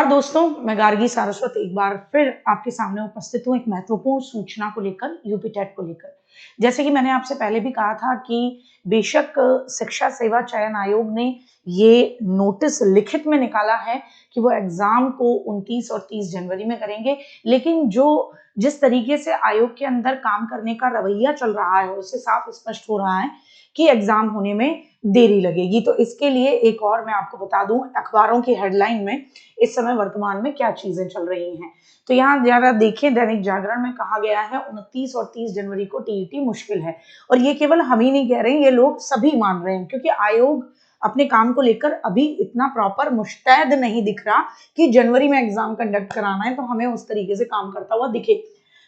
दोस्तों, मैं गार्गी सारस्वत एक बार फिर आपके सामने उपस्थित हूँ एक महत्वपूर्ण सूचना को लेकर, यूपी टेट को लेकर। जैसे कि मैंने आपसे पहले भी कहा था कि बेशक शिक्षा सेवा चयन आयोग ने ये नोटिस लिखित में निकाला है कि वो एग्जाम को 29 और 30 जनवरी में करेंगे, लेकिन जिस तरीके से आयोग के अंदर काम करने का रवैया चल रहा है उससे साफ स्पष्ट हो रहा है कि एग्जाम होने में देरी लगेगी। तो इसके लिए एक और मैं आपको बता दूं, अखबारों की हेडलाइन में इस समय वर्तमान में क्या चीजें चल रही हैं। तो यहाँ जरा देखें, दैनिक जागरण में कहा गया है 29 और 30 जनवरी को टीईटी मुश्किल है। और ये केवल हम ही नहीं कह रहे हैं, ये लोग सभी मान रहे हैं, क्योंकि आयोग अपने काम को लेकर अभी इतना प्रॉपर मुस्तैद नहीं दिख रहा कि जनवरी में एग्जाम कंडक्ट कराना है तो हमें उस तरीके से काम करता हुआ दिखे।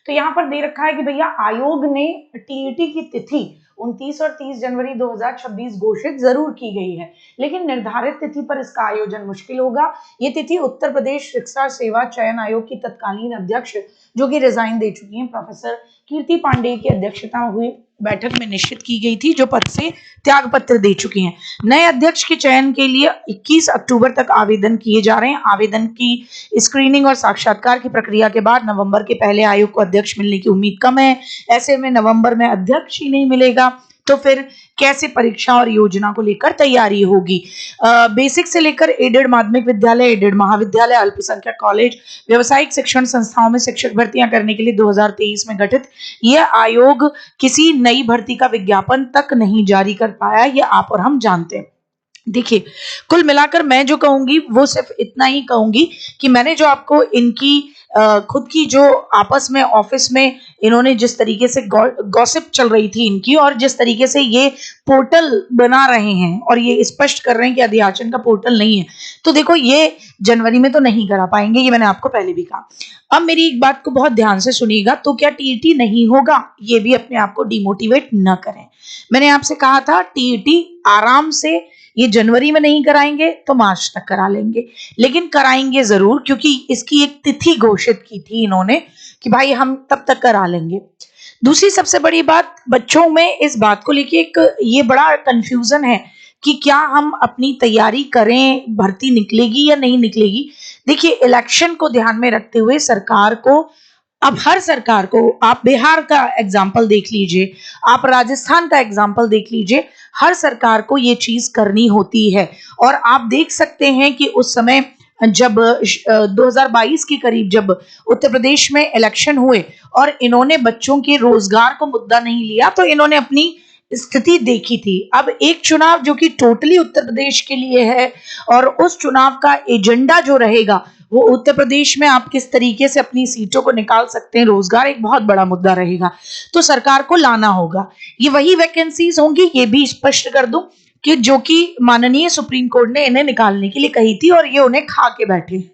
तो यहाँ पर दे रखा है कि भैया आयोग ने टीईटी की तिथि 29 और 30 जनवरी 2026 घोषित जरूर की गई है, लेकिन निर्धारित तिथि पर इसका आयोजन मुश्किल होगा। ये तिथि उत्तर प्रदेश शिक्षा सेवा चयन आयोग की तत्कालीन अध्यक्ष, जो कि रिजाइन दे चुकी हैं, प्रोफेसर कीर्ति पांडेय की अध्यक्षता में हुई बैठक में निश्चित की गई थी, जो पद से त्याग पत्र दे चुकी हैं। नए अध्यक्ष के चयन के लिए 21 अक्टूबर तक आवेदन किए जा रहे हैं। आवेदन की स्क्रीनिंग और साक्षात्कार की प्रक्रिया के बाद नवंबर के पहले आयोग को अध्यक्ष मिलने की उम्मीद कम है। ऐसे में नवंबर में अध्यक्ष ही नहीं मिलेगा तो फिर कैसे परीक्षा और योजना को लेकर तैयारी होगी। बेसिक से लेकर एडेड माध्यमिक विद्यालय, एडेड महाविद्यालय, अल्पसंख्यक कॉलेज, व्यावसायिक शिक्षण संस्थाओं में शिक्षक भर्तियां करने के लिए 2023 में गठित यह आयोग किसी नई भर्ती का विज्ञापन तक नहीं जारी कर पाया, यह आप और हम जानते हैं। देखिए, कुल मिलाकर मैं जो कहूंगी वो सिर्फ इतना ही कहूंगी कि मैंने जो आपको इनकी खुद की जो आपस में ऑफिस में इन्होंने जिस तरीके से गॉसिप चल रही थी इनकी, और जिस तरीके से ये पोर्टल बना रहे हैं और ये स्पष्ट कर रहे हैं कि अधियाचन का पोर्टल नहीं है, तो देखो ये जनवरी में तो नहीं करा पाएंगे, ये मैंने आपको पहले भी कहा। अब मेरी एक बात को बहुत ध्यान से सुनिएगा, तो क्या टीईटी नहीं होगा, ये भी अपने आप को डिमोटिवेट न करें। मैंने आपसे कहा था टीईटी आराम से ये जनवरी में नहीं कराएंगे तो मार्च तक करा लेंगे, लेकिन कराएंगे जरूर, क्योंकि इसकी एक तिथि घोषित की थी इन्होंने कि भाई हम तब तक करा लेंगे। दूसरी सबसे बड़ी बात, बच्चों में इस बात को लेके एक ये बड़ा कंफ्यूजन है कि क्या हम अपनी तैयारी करें, भर्ती निकलेगी या नहीं निकलेगी। देखिए, इलेक्शन को ध्यान में रखते हुए सरकार को, अब हर सरकार को, आप बिहार का एग्जाम्पल देख लीजिए, आप राजस्थान का एग्जाम्पल देख लीजिए, हर सरकार को ये चीज करनी होती है। और आप देख सकते हैं कि उस समय जब 2022 के करीब जब उत्तर प्रदेश में इलेक्शन हुए और इन्होंने बच्चों के रोजगार को मुद्दा नहीं लिया, तो इन्होंने अपनी स्थिति देखी थी। अब एक चुनाव जो कि टोटली उत्तर प्रदेश के लिए है और उस चुनाव का एजेंडा जो रहेगा वो उत्तर प्रदेश में आप किस तरीके से अपनी सीटों को निकाल सकते हैं, रोजगार एक बहुत बड़ा मुद्दा रहेगा, तो सरकार को लाना होगा। ये वही वैकेंसीज होंगी, ये भी स्पष्ट कर दूं कि जो कि माननीय सुप्रीम कोर्ट ने इन्हें निकालने के लिए कही थी और ये उन्हें खा के बैठे हैं,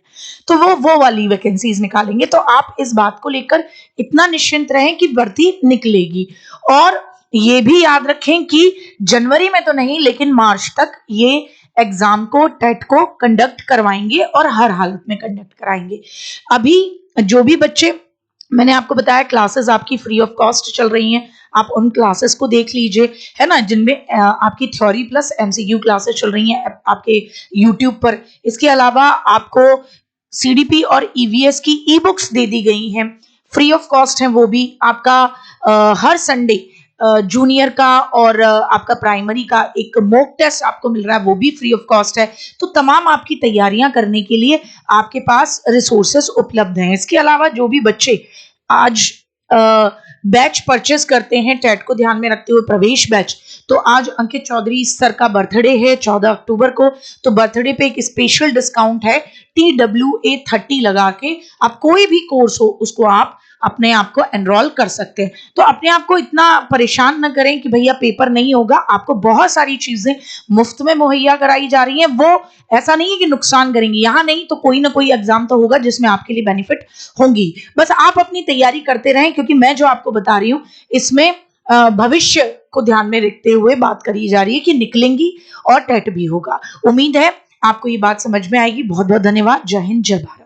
तो वो वाली वैकेंसीज निकालेंगे। तो आप इस बात को लेकर इतना निश्चिंत रहें कि भर्ती निकलेगी। और ये भी याद रखें कि जनवरी में तो नहीं, लेकिन मार्च तक ये एग्जाम को, टेट को कंडक्ट करवाएंगे और हर हालत में कंडक्ट कराएंगे। अभी जो भी बच्चे, मैंने आपको बताया क्लासेस आपकी फ्री ऑफ कॉस्ट चल रही हैं, आप उन क्लासेस को देख लीजिए, है ना, जिनमें आपकी थ्योरी प्लस एमसीक्यू क्लासेस चल रही हैं आपके यूट्यूब पर। इसके अलावा आपको सीडीपी और ईवीएस की ई बुक्स दे दी गई हैं, फ्री ऑफ कॉस्ट हैं वो भी। आपका हर संडे जूनियर का और आपका प्राइमरी का एक मॉक टेस्ट आपको मिल रहा है, वो भी फ्री ऑफ कॉस्ट है। तो तमाम आपकी तैयारियां करने के लिए आपके पास रिसोर्सेस उपलब्ध हैं। इसके अलावा जो भी बच्चे आज बैच परचेस करते हैं टेट को ध्यान में रखते हुए, प्रवेश बैच, तो आज अंकित चौधरी सर का बर्थडे है 14 अक्टूबर को, तो बर्थडे पे एक स्पेशल डिस्काउंट है, TWA 30 लगा के आप कोई भी कोर्स हो उसको आप अपने आप को एनरोल कर सकते हैं। तो अपने आप को इतना परेशान न करें कि भैया पेपर नहीं होगा, आपको बहुत सारी चीजें मुफ्त में मुहैया कराई जा रही हैं, वो ऐसा नहीं है कि नुकसान करेंगी। यहाँ नहीं तो कोई ना कोई एग्जाम तो होगा जिसमें आपके लिए बेनिफिट होंगी। बस आप अपनी तैयारी करते रहें, क्योंकि मैं जो आपको बता रही हूँ इसमें भविष्य को ध्यान में रखते हुए बात करी जा रही है कि निकलेंगी और टेट भी होगा। उम्मीद है आपको ये बात समझ में आएगी। बहुत बहुत धन्यवाद। जय हिंद, जय भारत।